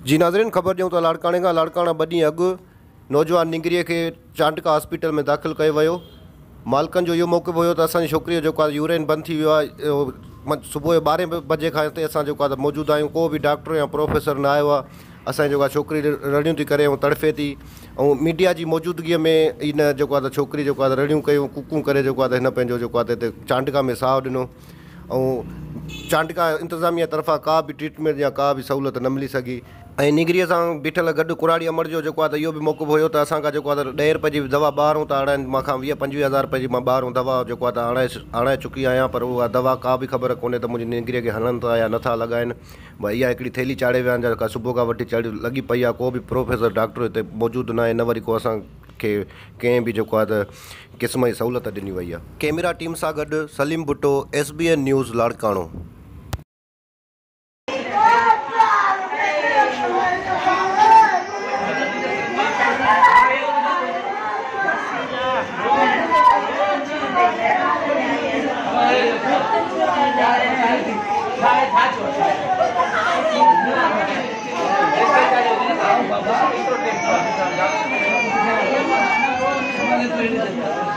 जी नाज़रीन, ख़बर ॾियूं त लाड़काणे खां लाड़काणा 2 ॾींहं अॻु नौजवान निंगरीअ खे चांटका हॉस्पिटल में दाख़िल कयो वियो। मालिकनि जो इहो मौक़िफ़ हुयो त असांजी छोकिरीअ जो जेको आहे यूरिन बंदि थी वियो आहे। सुबुह जो 12 बजे खां हिते असां जेको आहे मौजूदु आहियूं। को बि डॉक्टर या प्रोफेसर न आयो आहे। असांजी जेको आहे छोकिरी रड़ियूं थी करे ऐं तड़फ़े थी, ऐं मीडिया जी मौजूदगीअ में इन जेको आहे छोकिरी जेको आहे रड़ियूं कयूं, कुकूं करे जेको आहे हिन पंहिंजो जेको आहे हिते चांटका में साहु ॾिनो। ऐं चांटका इंतिज़ामिया तरफ़ां का बि ट्रीटमेंट या का बि सहूलियत न मिली सघी। ऐं निगरीअ सां बीठल गॾु कुराड़ी अमर जो जेको आहे त इहो बि मौक़िफ़ हुयो त असांखां जेको आहे 10 रुपए जी दवा ॿाहिरों था आणनि। मूंखां 20-25 हज़ार रुपए जी मां ॿाहिरों दवा जेको आहे त आणे चुकी आहियां, पर उहा दवा का बि ख़बर कोन्हे त मुंहिंजी निगरीअ खे हलनि था या नथा लॻाइनि। भई इहा हिकिड़ी थैली चाढ़े विया आहिनि, जेका सुबुह खां वठी लॻी पई आहे। को बि प्रोफेसर डॉक्टर हिते मौजूदु न आहे, न वरी को असांखे कंहिं बि जेको आहे त क़िस्म जी सहूलियत ॾिनी वई आहे। कैमरा टीम सां गॾु Salim Bhutto, SBN news Larkana. Gracias.